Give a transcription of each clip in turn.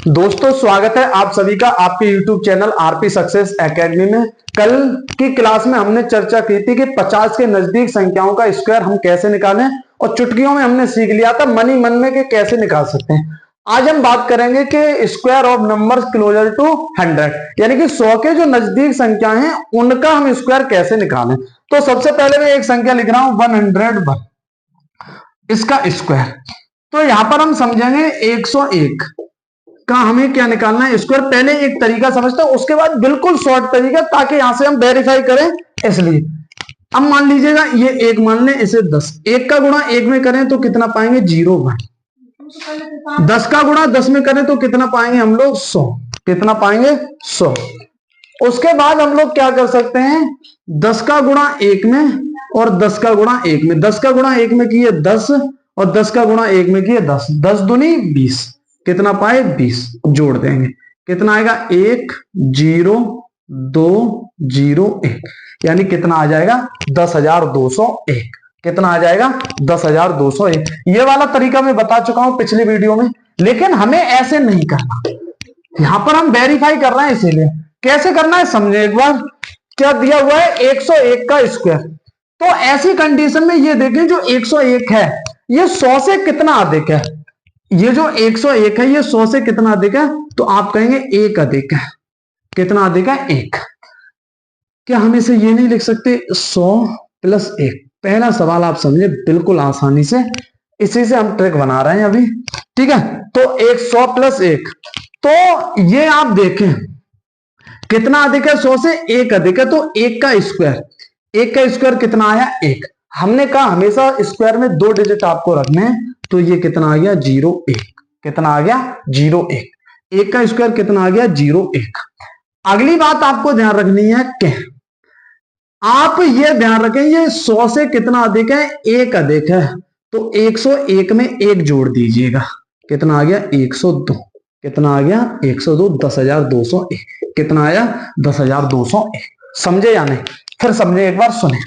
दोस्तों स्वागत है आप सभी का आपके YouTube channel RP success academy में। कल की क्लास में हमने चर्चा की थी कि 50 के नजदीक संख्याओं का स्क्वायर हम कैसे निकालें और चुटकियों में हमने सीख लिया था मनी मन में कि कैसे निकाल सकते हैं। आज हम बात करेंगे कि square of numbers closer to 100 यानी कि 100 के जो नजदीक संख्या हैं उनका हम स्क्वायर कैसे निकालें। तो सबसे पहले मैं एक संख्या लिख रहा हूं 101, इसका स्क्वायर। तो यहां पर हम समझेंगे 101 का हमें क्या निकालना है स्क्वायर। पहले एक तरीका समझते हैं, उसके बाद बिल्कुल शॉर्ट तरीका, ताकि यहां से हम वेरीफाई करें। इसलिए अब मान लीजिएगा ये एक मान लें, इसे 10, एक का गुणा एक में करें तो कितना पाएंगे 0, 10 का गुणा 10 में करें तो कितना पाएंगे हम लोग 100, कितना पाएंगे 100। उसके बाद हम लोग क्या कर सकते हैं, 10 का गुणा 1 में और 10 का गुणा 1 में, 10 का गुणा 1 में किए 10 और 10 का गुणा 1 में किए 10, 10 दूनी 20, कितना पाए 20, जोड़ देंगे कितना आएगा 1 0 2 0 1, यानी कितना आ जाएगा 10,201। कितना आ जाएगा 10,201। ये वाला तरीका मैं बता चुका हूं पिछले वीडियो में, लेकिन हमें ऐसे नहीं करना। यहां पर हम वेरीफाई कर रहे हैं, इसीलिए कैसे करना है समझे एक बार। क्या दिया हुआ है 101 का स्क्वायर। तो ऐसी कंडीशन में ये देखें जो 101 है ये 100 से कितना अधिक है। ये जो 101 है ये 100 से कितना अधिक है, तो आप कहेंगे 1 अधिक है। कितना अधिक है 1। क्या हम इसे ये नहीं लिख सकते 100 प्लस 1। पहला सवाल आप समझे बिल्कुल आसानी से, इसी से हम ट्रिक बना रहे हैं अभी, ठीक है। तो 100 प्लस 1, तो ये आप देखें कितना अधिक है 100 से 1 अधिक है, तो 1 का स्क्वायर, 1 का स्क्वायर कितना आया 1। हमने कहा हमेशा स्क्वायर में 2 डिजिट आपको रखने हैं, तो ये कितना आ गया 0 1। कितना आ गया 0 1। 1 का स्क्वायर कितना आ गया 0 1। अगली बात आपको ध्यान रखनी है कि आप ये ध्यान रखें ये 100 से कितना अधिक है 1 अधिक है, तो 101 में 1 जोड़ दीजिएगा, कितना आ गया 102। कितना आ गया 102, 10,201। कितना आया 10,201। समझे या नहीं, फिर समझे एक बार सुने।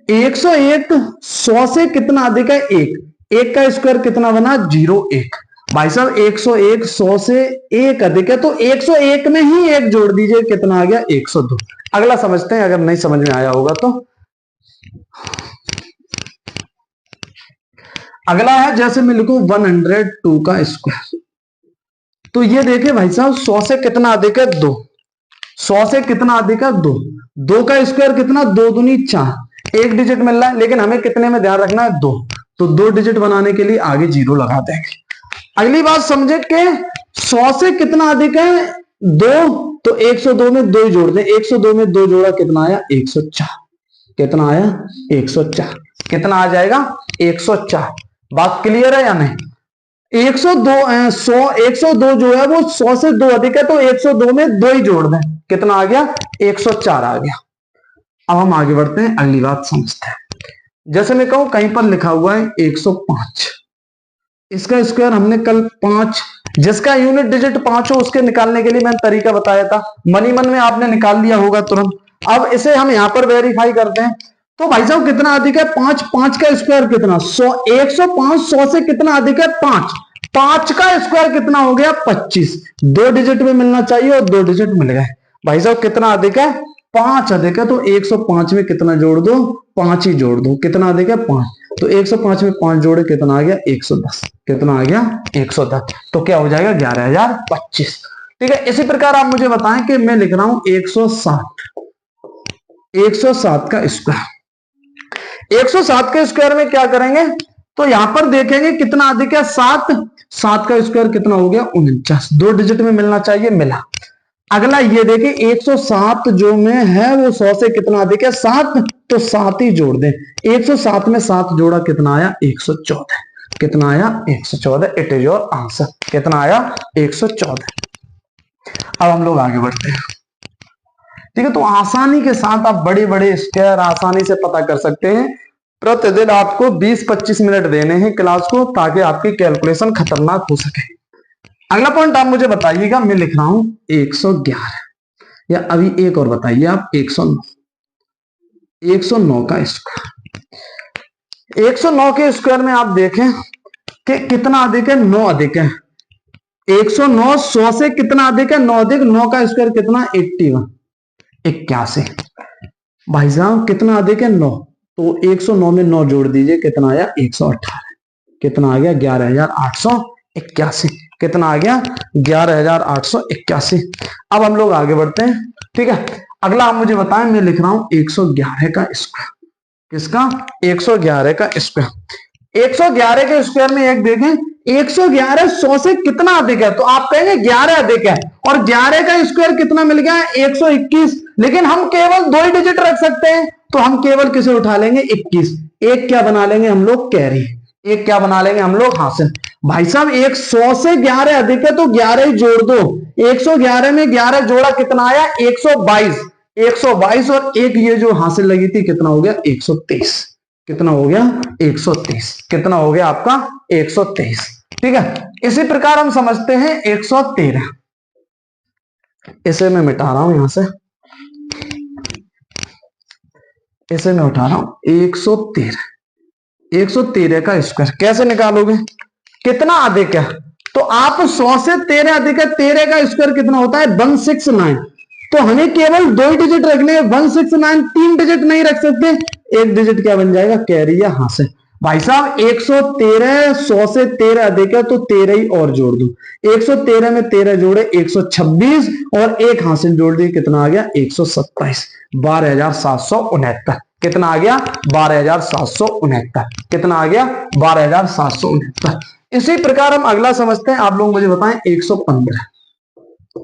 101 100 से कितना अधिक है 1, 1 का स्क्वायर कितना बना 0 1। भाई साहब 101 100 से 1 अधिक है, तो 101 में ही 1 जोड़ दीजिए, कितना आ गया 102। अगला समझते हैं, अगर नहीं समझ में आया होगा तो। अगला है जैसे मैं लिखूं 102 का स्क्वायर। तो ये देखिए भाई साहब 100 से कितना अधिक है 2, 100 से कितना अधिक है 2, 2 का स्क्वायर कितना 2 दूनी 4, एक डिजिट मिल रहा है, लेकिन हमें कितने में ध्यान रखना है 2, तो 2 डिजिट बनाने के लिए आगे 0 लगा देंगे। अगली बात समझे कि 100 से कितना अधिक है 2, तो 102 में 2 जोड़ दें, 102 में 2 जोड़ा कितना आया 104। कितना आया 104। कितना आ जाएगा 104। बात क्लियर है या नहीं। 102 जो है वो 100 से 2 अधिक है, तो 102 में 2 ही जोड़ दें, कितना आ गया 104 आ गया। अब हम आगे बढ़ते हैं, अगली बात समझते हैं। जैसे मैं कहूं कहीं पर लिखा हुआ है 105, इसका स्क्वायर हमने कल 5, जिसका यूनिट डिजिट 5 हो उसके निकालने के लिए मैंने तरीका बताया था, मनी मन में आपने निकाल लिया होगा तुरंत। अब इसे हम यहां पर वेरीफाई करते हैं। तो भाई साहब कितना अधिक है 5, 5 का स्क्वायर कितना 100, 105 100 से कितना अधिक है 5, 5 का स्क्वायर कितना हो गया 25। 2 डिजिट में मिलना चाहिए और 2 डिजिट मिल गए। भाई साहब कितना अधिक है 5 अधिक है, तो 105 में कितना जोड़ दो 5 ही जोड़ दो, कितना अधिक है 5, तो 105 में 5 जोड़े कितना आ गया 110। कितना आ गया 110, तो क्या हो जाएगा 11,025। ठीक है, इसी प्रकार आप मुझे बताएं कि मैं लिख रहा हूं 107, 107 का स्क्वायर। 107 के स्क्वायर में क्या करेंगे, तो यहां पर देखेंगे कितना अधिक है 7, 7 का स्क्वायर कितना हो गया 49, 2 डिजिट में मिलना चाहिए, मिला। अगला ये देखिए 107 जो में है वो 100 से कितना अधिक है 7, तो 7 ही जोड़ दें, 107 में 7 जोड़ा कितना आया 114। कितना आया 114। It is your answer. कितना आया 114। अब हम लोग आगे बढ़ते हैं, ठीक है। तो आसानी के साथ आप बड़े बड़े स्क्वायर आसानी से पता कर सकते हैं। प्रतिदिन आपको 20-25 मिनट देने हैं क्लास को, ताकि आपकी कैलकुलेशन खतरनाक हो सके। अगला पॉइंट आप मुझे बताइएगा, मैं लिख रहा हूं 111, या अभी एक और बताइए आप 109, 109 का स्क्वायर। 109 के स्क्वायर में आप देखें कि कितना अधिक है 9 अधिक है, 109 100 से कितना अधिक है? 9 अधिक 9 का स्क्वायर कितना? 81, 81। भाई साहब कितना अधिक है? 9। तो 109 में 9 जोड़ दीजिए, कितना आया? 118। कितना आ गया? 11,881। कितना आ गया? 11,881। अब हम लोग आगे बढ़ते हैं, ठीक है। अगला आप मुझे बताएं, मैं लिख रहा हूं 111 का स्क्वायर। किसका? 111 का स्क्वायर। 111 के स्क्वायर में एक देखें, 111 100 से कितना अधिक है? तो आप कहेंगे 11 अधिक है, और 11 का स्क्वायर कितना मिल गया? 121। लेकिन हम केवल 2 ही डिजिट रख सकते हैं, तो हम केवल किसे उठा लेंगे? 21। एक क्या बना लेंगे हम लोग? कैरी। एक क्या बना लेंगे हम लोग? हासिल। भाई साहब 100 से 11 अधिक है, तो 11 ही जोड़ दो। 111 में 11 जोड़ा, कितना आया? 122। 122 और एक ये जो हासिल लगी थी, कितना हो गया? 123। कितना हो गया? 123। कितना हो गया आपका? 123। ठीक है। इसी प्रकार हम समझते हैं 113। इसे मैं मिटा रहा हूं यहां से, इसे मैं उठा रहा हूं। 113। 113 का स्क्वायर कैसे निकालोगे? कितना अधिक है? तो आप 100 से 13 अधिक है, 13 का स्क्वायर कितना होता है? 169। तो हमें केवल 2 ही डिजिट रखने हैं, 169। 3 डिजिट नहीं रख सकते। एक डिजिट क्या बन जाएगा? कैरी या हासिल। भाई साहब 113 100 से 13 अधिक है, तो 13 ही और जोड़ दो। 113 में 13 जोड़े 126, और एक हासिल जोड़ दी, कितना आ गया? 127। 12,769। कितना आ गया? 12,769। कितना आ गया? 12,769। इसी प्रकार हम अगला समझते हैं, आप लोग मुझे बताएं 115।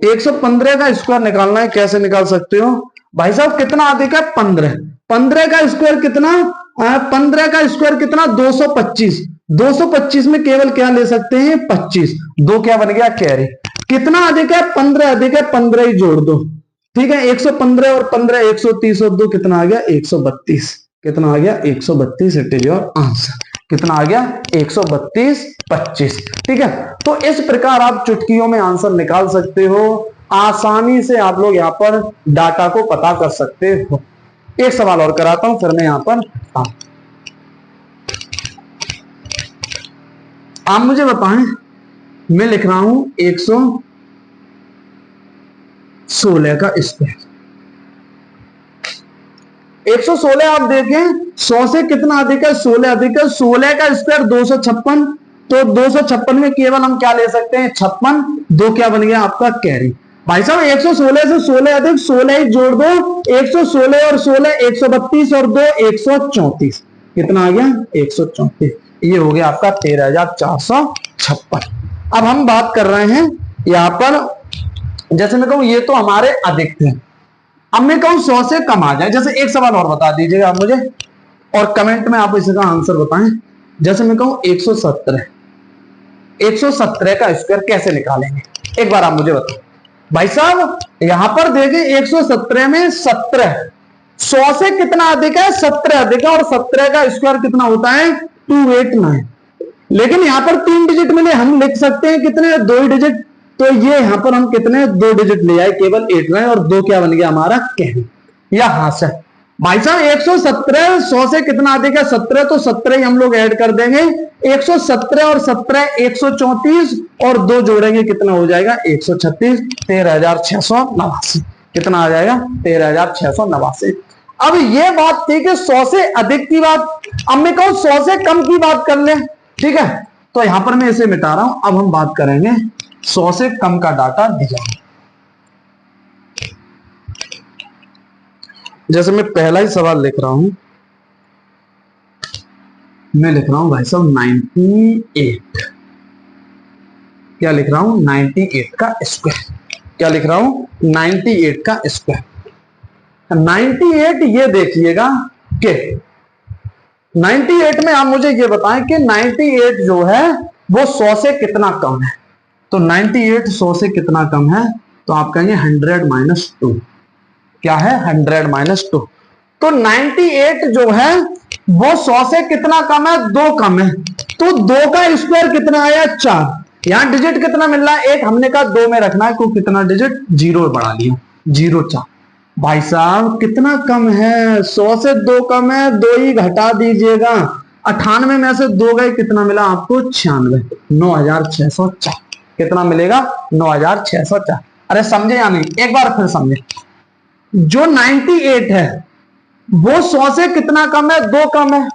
115 का स्क्वायर निकालना है, कैसे निकाल सकते हो? भाई साहब कितना अधिक है? 15। 15 का स्क्वायर कितना? 15 का स्क्वायर कितना? 225। 225 में केवल क्या ले सकते हैं? 25। दो क्या बन गया? कैरी। कितना अधिक है? 15 अधिक है, 15 ही जोड़ दो। ठीक है। 115 और 15 130 और 2 कितना आ गया? 132। कितना आ गया? 132। It is your answer. कितना आ गया? 132 25। ठीक है। तो इस प्रकार आप चुटकियों में आंसर निकाल सकते हो। आसानी से आप लोग यहां पर डाटा को पता कर सकते हो। एक सवाल और कराता हूं, फिर मैं यहां पर आप मुझे बताएं, मैं लिख रहा हूं 116 का स्क्वायर। 116 आप देखें, 100 से कितना अधिक है? 16 अधिक है। 16 का स्क्वायर 256। तो 256 में केवल हम क्या ले सकते हैं? 56। दो क्या बन गया आपका? कैरी। भाई साहब 116 से 16 अधिक, 16 ही जोड़ दो। 116 और 16 132 और 2 134। कितना आ गया? 134। ये हो गया आपका 13,456। अब हम बात कर रहे हैं यहां पर, जैसे मैं कहूं ये तो हमारे अधिक थे। अब मैं कहूं 100 से कम आ जाए। जैसे एक सवाल और बता दीजिएगा आप मुझे, और कमेंट में आप इसका आंसर बताएं। जैसे मैं कहूं 117। 117 का स्क्वायर कैसे निकालेंगे? एक बार आप मुझे बताएं। भाई साहब यहां पर देखें, 117 में 17। 100 से कितना अधिक है? 17 अधिक है, और 17 का स्क्वायर कितना होता है? 289। लेकिन यहां पर 3 डिजिट मिले, हम लिख सकते हैं कितने? 2 ही डिजिट। तो ये यहां पर हम कितने? 2 डिजिट ले आए, केवल 89, और 2 क्या बन गया हमारा? कैरी या हासिल। भाई साहब 117 100 से कितना अधिक है? 17। तो 17 ही हम लोग ऐड कर देंगे। 117 और 17 134, और 2 जोड़ेंगे, कितना हो जाएगा? 136। 13,689। कितना आ जाएगा? 13,689। अब ये बात थी कि 100 से अधिक की बात। अब मैं कहूं 100 से कम की बात कर ले। ठीक है। तो यहां पर मैं इसे मिटा रहा हूं। अब हम बात करेंगे 100 से कम का डाटा दिया। जैसे मैं पहला ही सवाल लिख रहा हूं, मैं लिख रहा हूं भाई साहब 98। क्या लिख रहा हूं? 98 का स्क्वायर। क्या लिख रहा हूं? 98 का स्क्वायर। 98 ये देखिएगा कि 98 में आप मुझे ये बताएं कि 98 जो है वो 100 से कितना कम है? तो 98 100 से कितना कम है? तो आप कहेंगे 100 - 2। क्या है? 100 - 2। तो 98 जो है वो 100 से कितना कम है? 2 कम है। तो 2 का स्क्वायर कितना आया? 4। यहां डिजिट कितना मिल रहा है? एक। हमने कहा 2 में रखना है, को कितना डिजिट? 0 बढ़ा लिया, 0 4। भाई साहब कितना कम है? 100 से 2 कम है, 2 ही घटा दीजिएगा। 98 में से 2 गए, कितना मिला आपको? 96। 9,604। कितना मिलेगा 9604। अरे समझे या नहीं, एक बार फिर समझे। जो 98 है वो 100 से कितना कम है, 2 कम है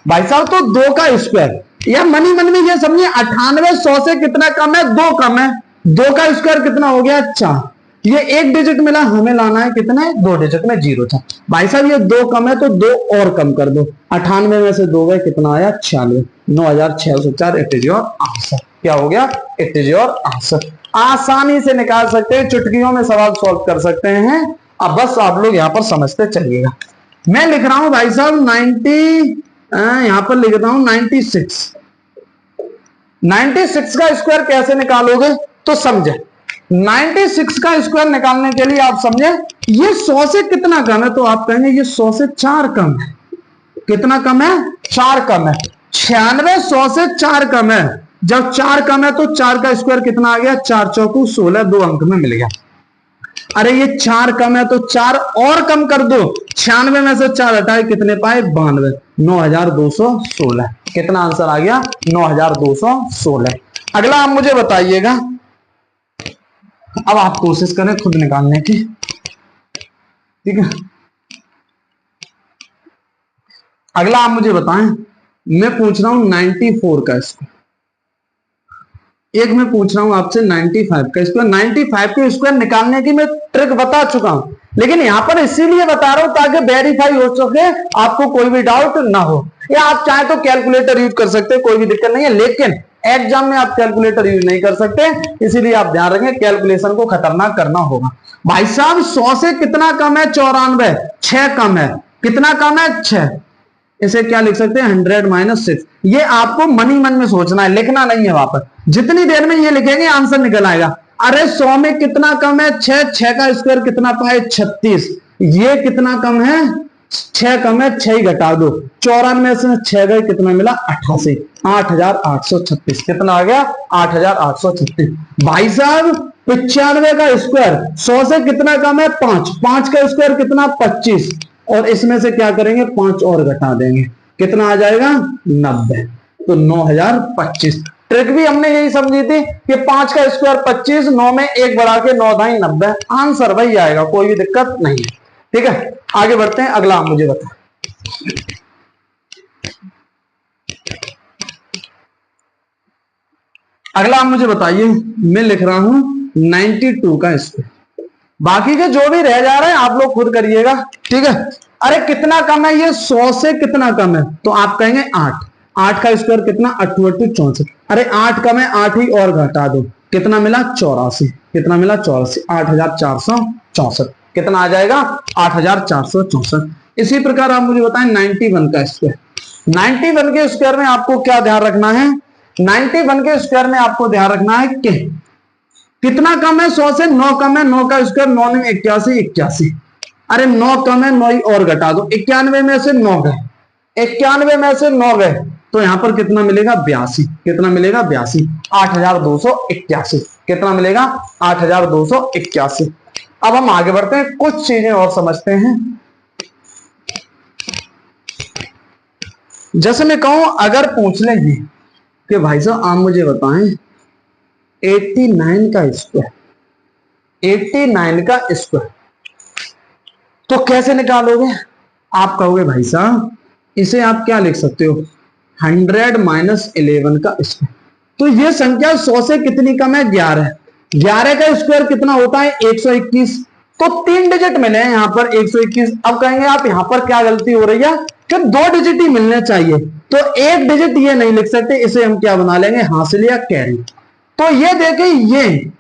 भाई साहब, तो 2 का स्क्वायर, या मनी मन में ये समझिए 98 100 से कितना कम है, 2 कम है, 2 का स्क्वायर कितना हो गया 4। ये एक डिजिट मिला, हमें लाना है कितना है, 2 डिजिट में 0 था भाई साहब, ये 2 कम है तो 2 और कम कर दो, 98 में से 2 गए कितना आया 96, 9604 इट इज योर आंसर। क्या हो गया, इट इज योर आंसर। आसानी से निकाल सकते हैं, चुटकियों में सवाल सॉल्व कर सकते हैं। अब बस आप लोग यहां पर समझते चलिएगा। मैं लिख रहा हूं भाई साहब 90, यहां पर लिख रहा हूं 96। 96 का स्क्वायर कैसे निकालोगे तो समझे। 96 का स्क्वायर निकालने के लिए आप समझे ये 100 से कितना कम है, तो आप कहेंगे ये 100 से 4 कम है। कितना कम है, 4 कम है। 96 100 से 4 कम है। जब 4 कम है तो 4 का स्क्वायर कितना आ गया, 4 चौकू 16, 2 अंक में मिल गया। अरे ये 4 कम है तो 4 और कम कर दो, 96 में से 4 हटाए कितने पाए 92, 9216। कितना आंसर आ गया 9216। अगला आप मुझे बताइएगा, अब आप कोशिश करें खुद निकालने की, ठीक है। अगला आप मुझे बताएं, मैं पूछ रहा हूं 94 का स्क्वायर, एक मैं पूछ रहा हूं आपसे 95 का स्क्वायर। 95 के स्क्वायर निकालने की मैं ट्रिक बता चुका हूं, लेकिन यहां पर इसीलिए बता रहा हूं ताकि वेरीफाई हो सके, आपको कोई भी डाउट ना हो। या आप चाहे तो कैलकुलेटर यूज कर सकते हैं, कोई भी दिक्कत नहीं है, लेकिन एग्जाम में आप कैलकुलेटर यूज नहीं कर सकते, इसीलिए आप ध्यान रखें कैलकुलेशन को खतरनाक करना होगा। भाई साहब 100 से कितना कम है 94, 6 कम है। कितना कम है 6, इसे क्या लिख सकते हैं 100 - 6। ये आपको मनी मन में सोचना है, लिखना नहीं है वहां पर। जितनी देर में ये लिखेंगे आंसर निकल आएगा। अरे 100 में कितना कम है 6, 6 का स्क्वायर कितना पाए 36। ये कितना कम है 6 कम है, 6 ही घटा दो, 94 से 6 गए कितना मिला 88, 8836। कितना आ गया 8836। भाई साहब 95 का स्क्वायर 100 से कितना कम है 5, 5 का स्क्वायर कितना 25, और इसमें से क्या करेंगे 5 और घटा देंगे, कितना आ जाएगा 90, तो 9025। ट्रिक भी हमने यही समझी थी कि 5 का स्क्वायर 25, 9 में 1 बढ़ा के 9 दाई 90, आंसर वही आएगा, कोई भी दिक्कत नहीं है। ठीक है, आगे बढ़ते हैं। अगला आप मुझे बताएं, अगला आप मुझे बताइए, मैं लिख रहा हूं 92 का स्क्वायर। बाकी के जो भी रह जा रहे हैं आप लोग खुद करिएगा, ठीक है। अरे कितना कम है ये 100 से कितना कम है, तो आप कहेंगे 8, 8 का स्क्वायर कितना 8 64। अरे 8 कम है, 8 ही और घटा दो, कितना मिला 84। कितना मिला 84, 8464। कितना आ जाएगा 8464। इसी प्रकार आप मुझे बताएं 91 का स्क्वायर। 91 के स्क्वायर में आपको क्या ध्यान रखना है, 91 के स्क्वायर में आपको ध्यान रखना है कि कितना कम है 100 से, 9 कम है, 9 का स्क्वायर 9 में 81, 81। अरे 9 कम है, 9 ही और घटा दो, 91 में से 9 गए, 91 में से 9 गए, तो यहां पर कितना मिलेगा 82। कितना मिलेगा 82, 8281। कितना मिलेगा 8281। अब हम आगे बढ़ते हैं, कुछ चीजें और समझते हैं। जैसे मैं कहूं अगर पूछ लेंगे कि भाई साहब आप मुझे बताएं 89 का स्क्वायर, 89 का स्क्वायर तो कैसे निकालोगे। आप कहोगे भाई साहब इसे आप क्या लिख सकते हो 100 - 11 का स्क्वायर। तो ये संख्या 100 से कितनी कम है 11, 11 का स्क्वायर कितना होता है 121। तो 3 डिजिट मिले हैं यहां पर 121। अब कहेंगे आप यहां पर क्या गलती हो रही है कि 2 डिजिट ही मिलने चाहिए, तो 1 डिजिट ये नहीं लिख सकते, इसे हम क्या बना लेंगे हासिल या कैरी। तो ये देखिए ये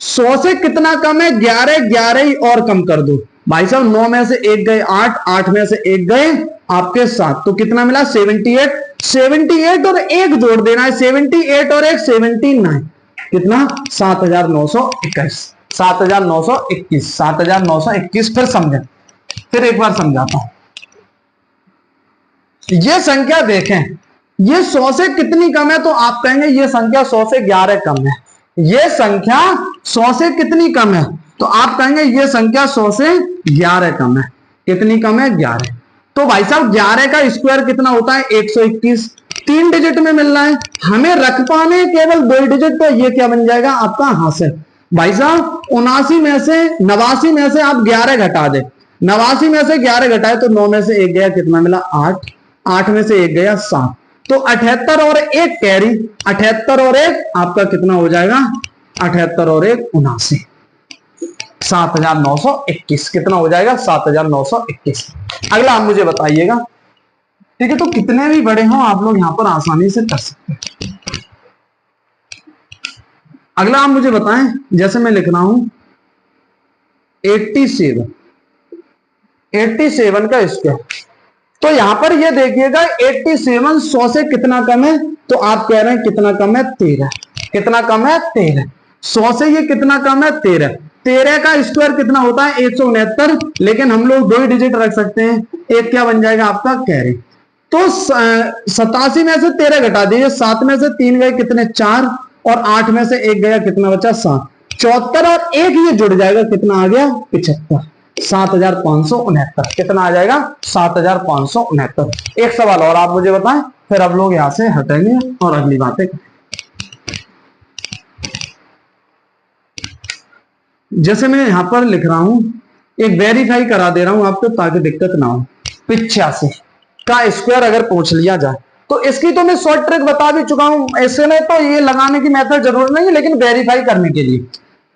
100 से कितना कम है 11, 11 ही और कम कर दो भाई साहब, 9 में से 1 गए 8, 8 में से 1 गए आपके 7, तो कितना मिला 78, 78 और 1 जोड़ देना है, 78 और 1 79। कितना 7921, 7921, 7921। फिर समझें, फिर एक बार समझाता हूं। ये संख्या देखें, ये 100 से कितनी कम है, तो आप कहेंगे ये संख्या 100 से 11 कम है। ये संख्या 100 से कितनी कम है, तो आप कहेंगे ये संख्या 100 से 11 कम है। कितनी कम है 11। तो भाई साहब 11 का स्क्वायर कितना होता है 121, 3 डिजिट में मिल रहा है, हमें रख पाने केवल 2 डिजिट, तो ये क्या बन जाएगा आपका हासिल। भाई साहब 79 में से 89 में से आप 11 घटा दे, 89 में से 11 घटाए तो 9 में से 1 गया, कितना मिला 8, 8 में से 1 गया 7, तो 78 और 1 कैरी, 78 और 1 आपका कितना हो जाएगा, 78 और 1 79, 7921 कितना हो जाएगा 7921। अगला आप मुझे बताइएगा, ठीक है, तो कितने भी बड़े हो आप लोग यहां पर आसानी से कर सकते हैं। अगला आप मुझे बताएं, जैसे मैं लिख रहा हूं 87 का स्क्वायर, तो यहां पर ये देखिएगा 87 100 से कितना कम है, तो आप कह रहे हैं कितना कम है 13, कितना कम है 13, 100 से ये कितना कम है 13, 13 का स्क्वायर कितना होता है 169, लेकिन हम लोग 2 ही डिजिट रख सकते हैं, एक क्या बन जाएगा आपका कैरी, तो 87 में से 13 घटा दीजिए, 7 में से 3 गए कितने 4, और 8 में से 1 गया कितना बचा 7, 74 और 1 ये जुड़ जाएगा, कितना आ गया 75, 7569 कितना आ जाएगा 7569। एक सवाल और आप मुझे बताएं, फिर अब लोग यहां से हटेंगे और अगली बातें। जैसे मैं यहां पर लिख रहा हूं, एक वेरीफाई करा दे रहा हूं आपको ताकि दिक्कत ना हो, 85 का स्क्वायर अगर पूछ लिया जाए, तो इसकी तो मैं शॉर्ट ट्रिक बता भी चुका हूं, ऐसे में तो ये लगाने की मेथड जरूरत नहीं है, लेकिन वेरीफाई करने के लिए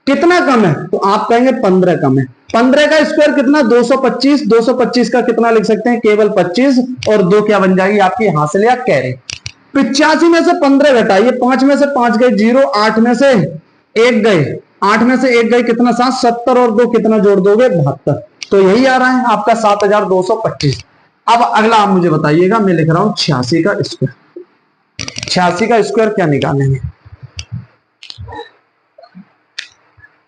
कितना कम है, तो आप कहेंगे 15 कम है, 15 का स्क्वायर कितना 225, 225 का कितना लिख सकते हैं केवल 25, और 2 क्या बन जाएगी आपकी हासिल या कैरी। 85 में से 15 घटाइए, 5 में से 5 गए 0, 8 में से 1 गए, 8 में से 1 गए कितना 7, 70 और 2 कितना जोड़ दोगे 72, तो यही आ रहा है आपका 7225। अब अगला आप मुझे बताइएगा, मैं लिख रहा हूं 86 का स्क्वायर, 86 का स्क्वायर क्या निकालेंगे,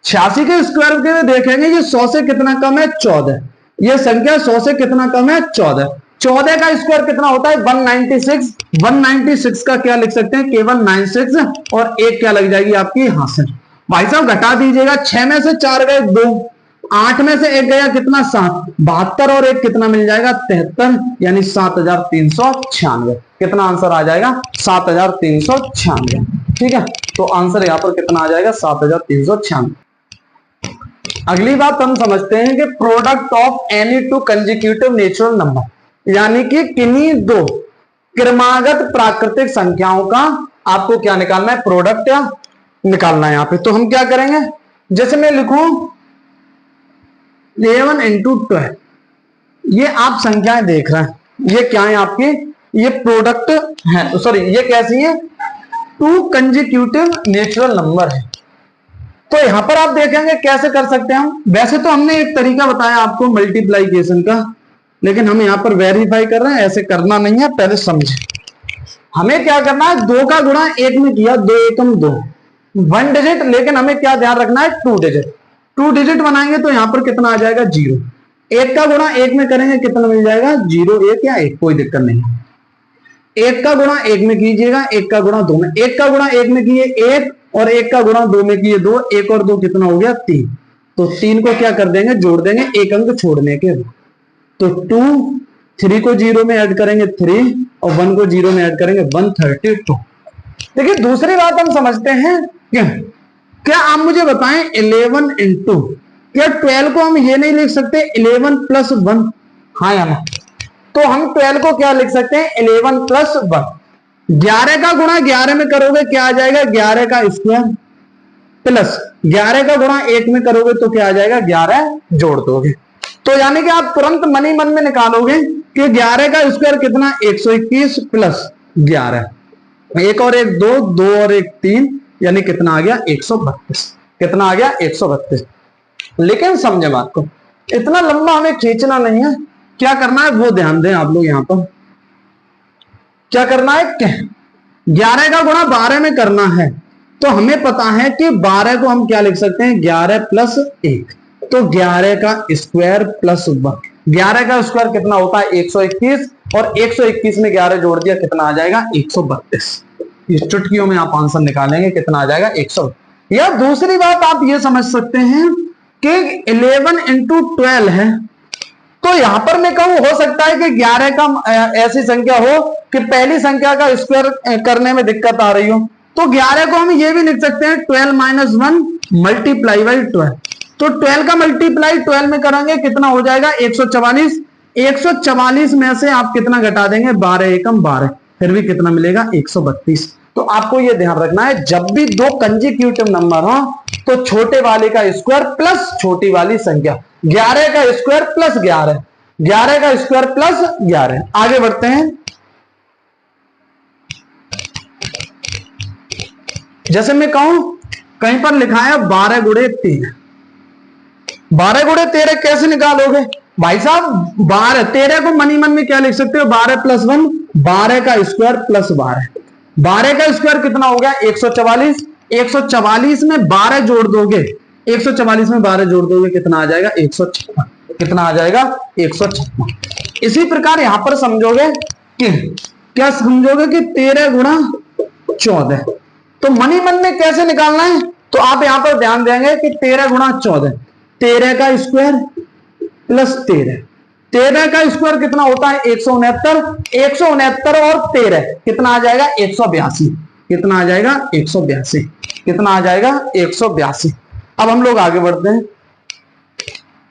86 के स्क्वायर के देखेंगे ये 100 से कितना कम है 14, ये संख्या 100 से कितना कम है 14, 14 का स्क्वायर कितना होता है 196, 196 का क्या लिख सकते हैं केवल 96, और 1 क्या लग जाएगी आपकी हासिल। भाई साहब घटा दीजिएगा, 6 में से 4 गए 2, 8 में से 1 गया कितना 7, 72 और 1 कितना मिल जाएगा 73, यानी 7396, कितना आंसर आ जाएगा 7396, ठीक है, तो आंसर यहां पर कितना आ जाएगा 7396। अगली बात हम समझते हैं कि product of any two consecutive natural number, यानी कि किन्हीं 2 क्रमागत प्राकृतिक संख्याओं का आपको क्या निकालना है, प्रोडक्ट या निकालना है यहां पे। तो हम क्या करेंगे, जैसे मैं लिखूं 11 into 12, ये आप संख्याएं देख रहे हैं, ये क्या है आपकी, ये प्रोडक्ट है, सॉरी ये कैसी है 2 कंसेक्यूटिव नेचुरल नंबर है। तो यहां पर आप देखेंगे कैसे कर सकते हैं हम, वैसे तो हमने एक तरीका बताया आपको मल्टीप्लाइकेशन का, लेकिन हम यहां पर वेरीफाई कर रहे हैं, ऐसे करना नहीं है, पहले समझे। हमें क्या करना है, 2 का गुणा 1 में किया, 2 एकम 2, 1 डिजिट, लेकिन हमें क्या ध्यान रखना है 2 डिजिट, 2 डिजिट बनाएंगे तो यहां पर कितना आ जाएगा 0, 1 का गुणा 1 में करेंगे कितना मिल जाएगा 0, 1 या 1, कोई दिक्कत नहीं। 1 का गुणा 1 में कीजिएगा, 1 का गुणा 2 में, 1 का गुणा 1 में किए 1, और 1 का गुणा 2 में किए 2, 1 और 2 कितना हो गया 3, तो 3 को क्या कर देंगे जोड़ देंगे, एक अंक छोड़ने के, तो 2, 3 को 0 में ऐड करेंगे 3, और 1 को 0 में ऐड करेंगे 132। देखिए दूसरी बात हम समझते हैं, क्या आप मुझे बताएं 11 into, क्या 12 को हम ये नहीं लिख सकते 11 plus 1, हाँ या ना, तो हम 12 को क्या लिख सकते हैं 11 plus 1, 11 का गुणा 11 में करोगे क्या आ जाएगा 11 का स्क्वायर, प्लस 11 का गुणा 1 में करोगे तो क्या आ जाएगा 11 जोड़ दोगे, तो यानी कि आप तुरंत मनी मन में निकालोगे कि 11 का स्क्वायर कितना 121 प्लस 11, 1 और 1 2, 2 और 1 3, यानी कितना आ गया 132, कितना आ गया 132। लेकिन समझे बात को, इतना लंबा हमें खींचना नहीं है, क्या करना है वो ध्यान दें आप लोग, यहां पर क्या करना है, 11 का गुणा 12 में करना है, तो हमें पता है कि 12 को हम क्या लिख सकते हैं 11 प्लस 1, तो 11 का स्क्वायर प्लस 1, 11 का स्क्वायर कितना होता है 121, और 121 में 11 जोड़ दिया कितना आ जाएगा 132। इस चुटकियों में आप आंसर निकालेंगे कितना आ जाएगा 100। या दूसरी बात आप ये समझ सकते हैं कि 11 into 12 है, तो यहां पर मैं कहूं हो सकता है कि 11 का ऐसी संख्या हो कि पहली संख्या का स्क्वायर करने में दिक्कत आ रही हो, तो 11 को हम ये भी लिख सकते हैं 12 - 1 मल्टीप्लाई बाई 12। तो 12 का मल्टीप्लाई 12 में करेंगे कितना हो जाएगा 144। 144 में से आप कितना घटा देंगे 12 एकम 12, फिर भी कितना मिलेगा 132। तो आपको यह ध्यान रखना है जब भी दो कंजिक्यूटिव नंबर हो तो छोटे वाले का स्क्वायर प्लस छोटी वाली संख्या, 11 का स्क्वायर प्लस 11, 11 का स्क्वायर प्लस 11। आगे बढ़ते हैं। जैसे मैं कहूं कहीं पर लिखा है 12 गुणे 13, 12 गुणे 13 कैसे निकालोगे भाई साहब? 12 13 को मनी मन में क्या लिख सकते हो 12 + 1, 12 का स्क्वायर प्लस 12, 12 का स्क्वायर कितना हो गया 144। 144 में 12 जोड़ दोगे, 144 में 12 जोड़ दोगे कितना आ जाएगा 156, कितना आ जाएगा 156। इसी प्रकार यहां पर समझोगे कि क्या समझोगे कि 13 गुणा 14, तो मनी मन में कैसे निकालना है? तो आप यहां पर ध्यान देंगे कि 13 गुणा 14, 13 का स्क्वायर प्लस 13, 13 का स्क्वायर कितना होता है 169, 169 और 13 कितना आ जाएगा 182, कितना आ जाएगा 182, कितना आ जाएगा 182। अब हम लोग आगे बढ़ते हैं,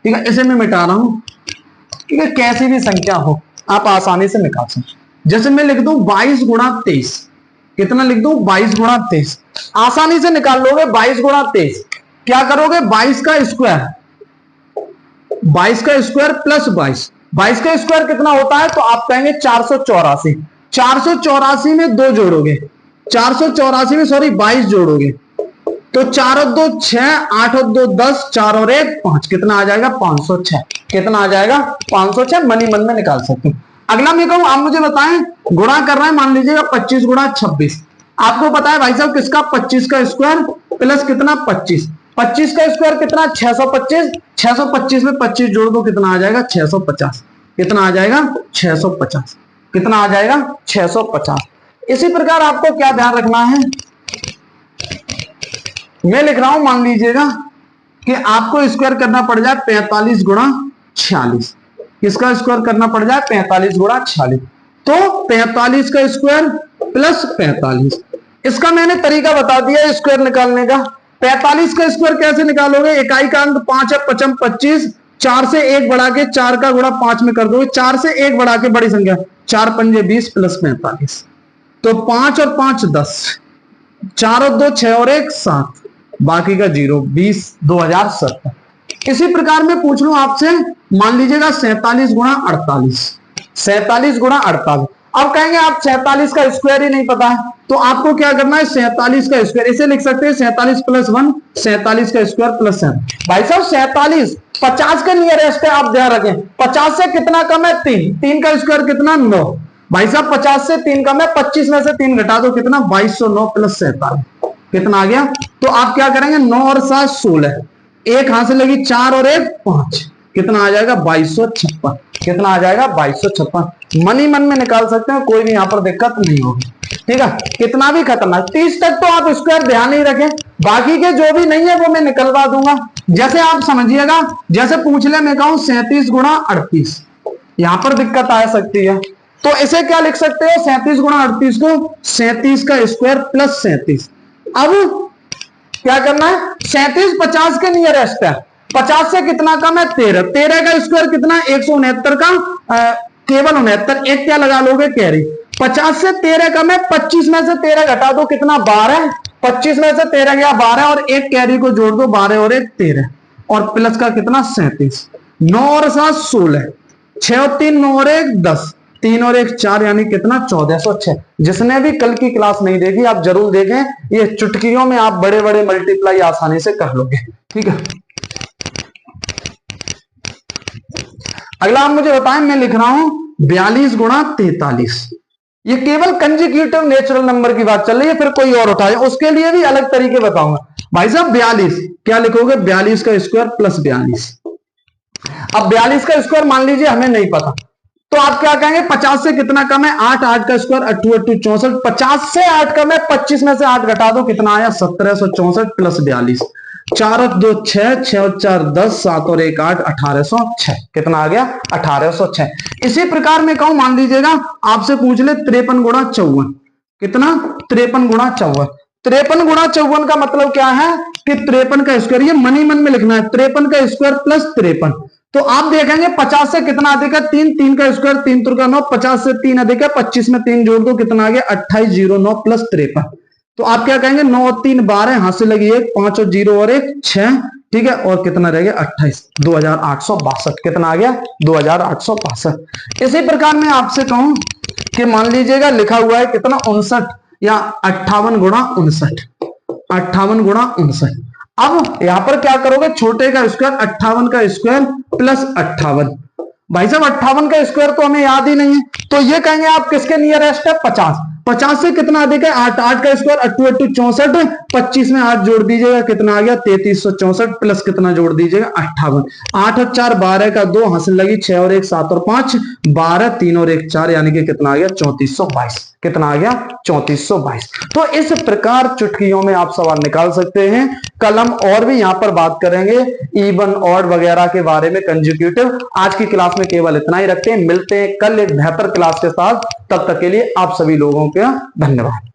ठीक है। इसे मैं मिटा रहा हूं, ठीक है। कैसी भी संख्या हो आप आसानी से निकाल सकते। जैसे मैं लिख दूं 22 गुणा 23, कितना लिख दूं 22 गुणा 23, आसानी से निकाल लोगे 22 गुणा 23। क्या करोगे 22 का स्क्वायर, 22 का स्क्वायर प्लस 22, 22 का स्क्वायर कितना होता है? तो आप कहेंगे 484, 484 में 2 जोड़ोगे, 484 में सॉरी 22 जोड़ोगे तो 4 और 2 6, 8 और 2 10, 4 और 1 5, कितना आ जाएगा 506, कितना आ जाएगा 506। मनी मन में निकाल सकते हो। अगला मैं कहूं आप मुझे बताएं गुणा कर रहे हैं, मान लीजिएगा 25 गुणा 26, आपको पता है भाई साहब किसका 25 का स्क्वायर प्लस कितना 25, 25 का स्क्वायर कितना 625, 625 में 25 जोड़ दो कितना आ जाएगा 650, कितना आ जाएगा 650, कितना आ जाएगा 650। इसी प्रकार आपको क्या ध्यान रखना है, मैं लिख रहा हूं मान लीजिएगा कि आपको स्क्वायर करना पड़ जाए 45 गुणा 46, किसका स्क्वायर करना पड़ जाए 45 गुणा 46, तो 45 का स्क्वायर प्लस 45। इसका मैंने तरीका बता दिया स्क्वायर निकालने का। 45 का स्क्वायर कैसे निकालोगे? इकाई का अंक 5 है, 55 25, 4 से 1 बढ़ा के 4 का गुणा 5 में कर दोगे, 4 से 1 बढ़ा के बड़ी संख्या 4 पंजे 20 प्लस 45, तो 5 और 5 10, 4 और 2 6 और 1 7, बाकी का 0 20 2070। इसी प्रकार में पूछ लूं आपसे, मान लीजिएगा 47 गुणा 48, 47 गुणा 48। अब कहेंगे आप 47 का स्क्वायर ही नहीं पता है, तो आपको क्या करना है 47 का स्क्वायर, इसे लिख सकते हैं 47 + 1, 47 का स्क्वायर प्लस 7। भाई साहब 47 50 के नियरेस्ट है, आप ध्यान रखें 50 से कितना कम है 3, 3 का स्क्वायर कितना 9, भाई साहब 50 से 3 कम है, 25 में से 3 घटा दो कितना 2209 प्लस 47, कितना आ गया? तो आप क्या करेंगे 9 और 7 16, एक हाथ से लगी 4 और 1 5, कितना आ जाएगा 2256, कितना आ जाएगा 2256। मनी मन में निकाल सकते हैं, कोई भी यहां पर दिक्कत नहीं होगी, ठीक है। कितना भी खतरनाक, 30 तक तो आप स्क्वायर ध्यान नहीं रखें, बाकी के जो भी नहीं है वो मैं निकलवा दूंगा। जैसे आप समझिएगा, जैसे पूछ ले मैं कहूं 37 गुणा 38, यहां पर दिक्कत आ सकती है, तो इसे क्या लिख सकते हो 37 गुणा 38 को 37 का स्क्वायर प्लस 37। अब क्या करना है 37 50 के नियरेस्ट है, 50 से कितना कम है 13, 13 का स्क्वायर कितना 169 का केवल 69, एक क्या लगा लोगे कैरी, 50 से 13 कम है, 25 में से 13 घटा दो कितना 12, 25 में से 13 गया 12 और एक कैरी को जोड़ दो 12 और 1 13 और प्लस का कितना 37, 9 और 7 16, 6 और 3 9 और 1 10, 3 और 1 4 यानी कितना 1406। जिसने भी कल की क्लास नहीं देखी आप जरूर देखें, ये चुटकियों में आप बड़े बड़े मल्टीप्लाई आसानी से कर लोगे, ठीक है। अगला आप मुझे बताएं, मैं लिख रहा हूं 42 गुणा 43, ये केवल कंजिक्यूटिव नेचुरल नंबर की बात चल रही है, फिर कोई और उठाए उसके लिए भी अलग तरीके बताऊंगा। भाई साहब 42 क्या लिखोगे 42 का स्क्वायर प्लस 42। अब 42 का स्क्वायर मान लीजिए हमें नहीं पता, तो आप क्या कहेंगे 50 से कितना कम है 8, 8 का स्क्वायर 8 8 64, 50 से 8 कम है, 25 में से 8 घटा दो कितना आया 1764 प्लस 42, 4 और 2 6, 6 और 4 10, 7 और 1 8, 1806। कितना आ गया? 1806। इसी प्रकार में कहूं, मान लीजिएगा आपसे पूछ ले 53 गुणा 54। कितना? 53 गुणा 54। 53 गुणा 54 का मतलब क्या है कि 53 का स्क्वायर, ये मनी मन में लिखना है, 53 का स्क्वायर प्लस 53। तो आप देखेंगे 50 से कितना अधिक है? 3, 3 का स्क्वायर 3 3 9, 50 से 3 अधिक है 25 में 3 जोड़ दो, कितना आ गया? 2809 प्लस 53। तो आप क्या कहेंगे? 9 और 3 12, हाथ से लगी 1, 5 और 0 और 1 6, ठीक है, और कितना रह गया? 28, 2862। कितना आ गया? 2862। इसी प्रकार में आपसे कहूं कि मान लीजिएगा लिखा हुआ है कितना? 59 या 58 गुणा 59, 58 गुणा 59। अब यहां पर क्या करोगे? छोटे का स्क्वायर 58 का स्क्वायर प्लस 58। भाई साहब 58 का स्क्वायर तो हमें याद ही नहीं है, तो ये कहेंगे आप किसके नियरेस्ट है? 50। 50 से कितना अधिक है? 8, 8 का स्क्वायर 8 8 64, 25 में 8 जोड़ दीजिएगा, कितना आ गया? 3364 प्लस कितना जोड़ दीजिएगा? 58। 8 और 4 12 का 2, हासिल लगी 6 और 1 7 और 5 12, 3 और 1 4, यानी कि कितना आ गया? 3422। कितना आ गया? 3422। तो इस प्रकार चुटकियों में आप सवाल निकाल सकते हैं। कल हम और भी यहां पर बात करेंगे इवन ऑड वगैरह के बारे में, कंसेक्यूटिव। आज की क्लास में केवल इतना ही रखते हैं, मिलते हैं कल एक बेहतर क्लास के साथ। तब तक के लिए आप सभी लोगों का धन्यवाद।